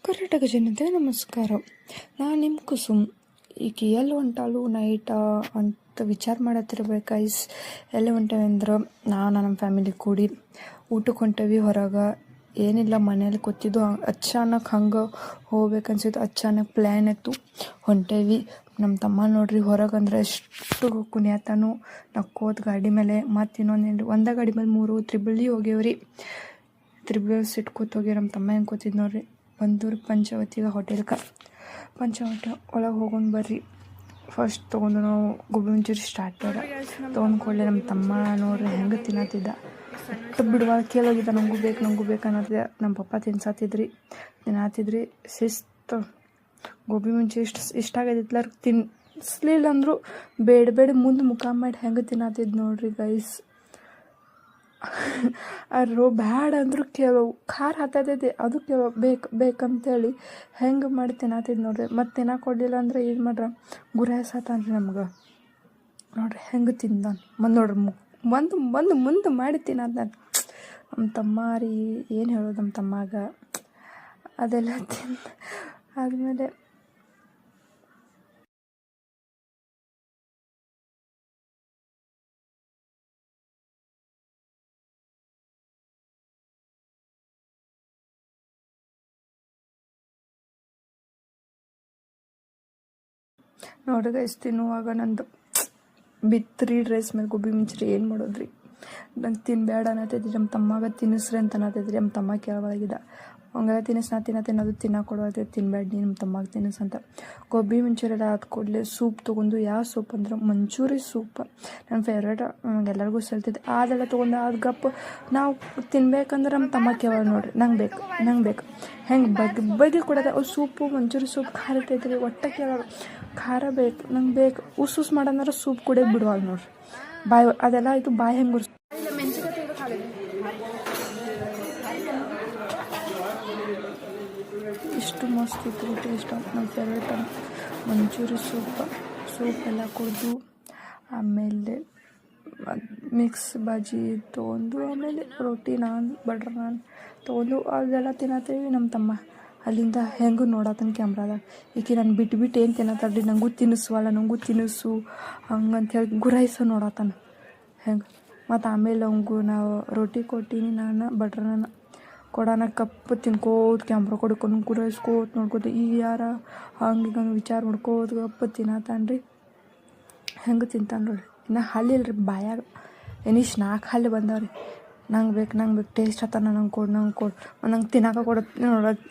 ಕರ್ನಾಟಕ ಜನತೆ ನಮಸ್ಕಾರ. ನಾನು ನಿಮ್ಮ ಕುಸುಮ್. ಈಗ ಎಲ್ಲಿ ಹೊಂಟಾಲು ನೈಟ ಅಂತ ವಿಚಾರ ಮಾಡತ್ತಿರ್ಬೇಕು ಗೈಸ್. ಎಲ್ಲಿ ಹೊಂಟೇವೆ ಅಂದ್ರೆ ನಾನು ನಮ್ಮ ಫ್ಯಾಮಿಲಿ ಕೂಡಿ ಊಟಕ್ಕೆ ಹೊಂಟೇವಿ ಹೊರಗೆ. ಏನಿಲ್ಲ, ಮನೇಲಿ ಕೂತಿದ್ದು ಅಚಾನಕ್ ಹಂಗೆ ಹೋಗ್ಬೇಕನ್ಸಿತ್ತು. ಅಚಾನಕ್ ಪ್ಲ್ಯಾನ್ ಇತ್ತು, ಹೊಂಟೇವಿ. ನಮ್ಮ ತಮ್ಮ ನೋಡ್ರಿ ಹೊರಗೆ ಅಂದ್ರೆ ಎಷ್ಟು ಕುಣಿಯತಾನು ನಕ್ಕೋದು ಗಾಡಿ ಮೇಲೆ. ಮತ್ತು ಇನ್ನೊಂದೇನು, ಒಂದೇ ಗಾಡಿ ಮೇಲೆ 3 ತ್ರಿಬಳಿ ಹೋಗ್ಯವ್ರಿ. ತ್ರಿಬಳಿ ಸಿಟ್ಟು ಕೂತೋಗಿ ನಮ್ಮ ತಮ್ಮ ಹೆಂಗೆ ಕೂತಿದ್ದು ನೋಡ್ರಿ. ಬಂದೂರು ಪಂಚವತಿಗೆ ಹೋಟೆಲ್ಗೆ. ಪಂಚವಟಿ ಒಳಗೆ ಹೋಗೋಣ ಬರ್ರಿ. ಫಸ್ಟ್ ತೊಗೊಂಡು ನಾವು ಗೋಬಿ ಮಂಚೂರಿ ಸ್ಟಾರ್ಟ್ ತೊಗೊಂಡು ಕೊಡಲಿ. ನಮ್ಮ ತಮ್ಮ ನೋಡ್ರಿ ಹೆಂಗೆ ತಿನ್ನತ್ತಿದ್ದ. ಅಷ್ಟು ಬಿಡುವಾಗ ಕೇಳೋಗಿದ್ದ, ನಂಗೂ ಬೇಕು ಅನ್ನತ್ತಿದ್ದ. ನಮ್ಮ ಪಪ್ಪ ತಿನ್ನತ್ತಿದ್ರಿ ಶಿಸ್ತು. ಗೋಬಿ ಮಂಚೂರಿ ಇಷ್ಟ ಆಗೈತಿಲ್ಲ, ತಿನ್ನಿಸ್ಲಿಲ್ಲ ಅಂದರು ಬೇಡ ಮುಂದೆ ಮುಖ ಮಾಡಿ ಹೆಂಗೆ ತಿನ್ನತ್ತಿದ್ದು ನೋಡ್ರಿ ಗೈಸ್. ಅರು ಬ್ಯಾಡ ಅಂದರೂ ಕೇಳೋವು, ಖಾರ ಹತ್ತೈತೆ ಅದು ಬೇಕಂತೇಳಿ ಹೆಂಗೆ ಮಾಡಿ ತಿನ್ನತ್ತಿದ್ದು ನೋಡ್ರಿ. ಮತ್ತು ತಿನ್ನಕ್ಕೆ ಕೊಡಲಿಲ್ಲ ಅಂದ್ರೆ ಏನು ಮಾಡ್ರ, ಗುರಾಯಿಸತ್ತಾನ್ರಿ ನಮ್ಗೆ. ನೋಡ್ರಿ ಹೆಂಗೆ ತಿಂದಾನ. ನೋಡ್ರಿ ಮುಂದೆ ಮಾಡಿ ತಿನ್ನತ್ತಾನ ನಮ್ಮ ತಮ್ಮ ರೀ. ಏನು ಹೇಳೋದು ನಮ್ಮ ತಮ್ಮಾಗ. ಅದೆಲ್ಲ ಆದಮೇಲೆ ನೋಡ್ರಿ ಗೈಸ್, ತಿನ್ನುವಾಗ ನಂದು ಬಿತ್ತರಿ ಡ್ರೆಸ್ ಮೇಲೆ ಗೋಬಿ ಮಂಚೂರಿ ಏನು ಮಾಡೋದ್ರಿ. ನಂಗೆ ತಿನ್ಬೇಡ ಅನ್ನತ್ತೈತಿ. ನಮ್ಮ ತಮ್ಮಾಗ ತಿನ್ನಿಸ್ರಿ ಅಂತ ಅನ್ನತ್ತೈತ್ರಿ. ನಮ್ಮ ತಮ್ಮ ಕೇಳವಾಗಿದ್ದ, ಹಂಗೆಲ್ಲ ತಿನ್ನೋದು ತಿನ್ನಕ್ಕೆ ಕೊಡೋದು, ತಿನ್ಬೇಡ ನೀ ನಮ್ಮ ತಮ್ಮಾಗ ತಿನ್ನಿಸಂತ. ಗೋಬಿ ಮಂಚೂರಿ ಎಲ್ಲ ಆದ ಕೂಡಲೇ ಸೂಪ್ ತೊಗೊಂಡು, ಯಾವ ಸೂಪ್ ಅಂದ್ರೆ ಮಂಚೂರಿ ಸೂಪ್ ನನ್ನ ಫೇವ್ರೇಟ್. ಎಲ್ಲರಿಗೂ ಸಲ್ತಿದ್ದೆ. ಅದೆಲ್ಲ ತೊಗೊಂಡು ಅದು ಗಪ್ ನಾವು ತಿನ್ಬೇಕಂದ್ರೆ ನಮ್ಮ ತಮ್ಮ ಕೇಳೋದು ನೋಡ್ರಿ, ನಂಗೆ ಬೇಕು ಹೆಂಗೆ ಬಗ್ಗೆ ಕೊಡೋದು. ಅವು ಸೂಪು ಮಂಚೂರಿ ಸೂಪ್ ಖಾರ ಇರ್ತೈತ್ರಿ. ಒಟ್ಟ ಕೇಳೋರು ಖಾರ ನಂಗೆ ಉಸ್ ಮಾಡಂದ್ರೆ ಸೂಪ್ ಕುಡಿಯೋದು ಬಿಡುವಾಗ ನೋಡ್ರಿ. ಅದೆಲ್ಲ ಆಯಿತು. ಬಾಯಿ ಹೆಂಗೆ ಇಷ್ಟು ಮಸ್ತ್ ಇತ್ತು ಟೇಸ್ಟ್. ನಮ್ಮ ಫೇವ್ರೇಟ್ ಮಂಚೂರಿ ಸೂಪ್ ಎಲ್ಲ ಕುಡಿದು ಆಮೇಲೆ ಮಿಕ್ಸ್ ಬಾಜಿ ತೊಗೊಂಡು, ಆಮೇಲೆ ರೋಟಿ ಬಟರ್ ನಾನ್ ತೊಗೊಂಡು ಅದೆಲ್ಲ ತಿನ್ನತ್ತೇವಿ. ನಮ್ಮ ತಮ್ಮ ಅಲ್ಲಿಂದ ಹೆಂಗೂ ನೋಡತ್ತನ ಕ್ಯಾಮ್ರಾದಾಗ, ಈಕೆ ನಾನು ಬಿಟ್ಟು ಏನು ತಿನ್ನತ್ತಾರ್ರಿ, ನನಗೂ ತಿನ್ನಿಸು ಹಂಗಂತ ಹೇಳಿ ಗುರಾಯಿಸೋ ನೋಡತ್ತಾನ ಹೆಂಗೆ. ಮತ್ತು ಆಮೇಲೆ ಅವಂಗೂ ನಾವು ರೋಟಿ ಕೊಟ್ಟೀನಿ, ನಾನು ಬಟ್ರ್ ನಾನ್ ಕೊಡೋಣ ಕಪ್ಪು ತಿನ್ಕೋದು ಕ್ಯಾಮ್ರಾ ಕೊಡ್ಕೊಂಡು ಗುರಾಯಿಸ್ಕೋತ ನೋಡ್ಕೋತ ಈಗ ಯಾರ ಹಂಗೆ ವಿಚಾರ ಮಾಡ್ಕೋದು ಕಪ್ಪು ತಿನ್ನತ್ತಾನ್ರಿ. ಹೆಂಗೆ ತಿಂತಾನೆ ನೋಡ್ರಿ. ಇನ್ನು ಹಲ್ಲಿಲ್ರಿ ಬಾಯಾಗ, ಏನಿಷ್ಟು 4 ಹಲ್ಲು ಬಂದವ್ರಿ. ನಂಗೆ ಬೇಕು ಟೇಸ್ಟ್ ಹತ್ತಾನ, ನಂಗೆ ಕೊಡು ನಂಗೆ ತಿನ್ನಕ್ಕೆ ಕೊಡೋದು ನೋಡೋದು.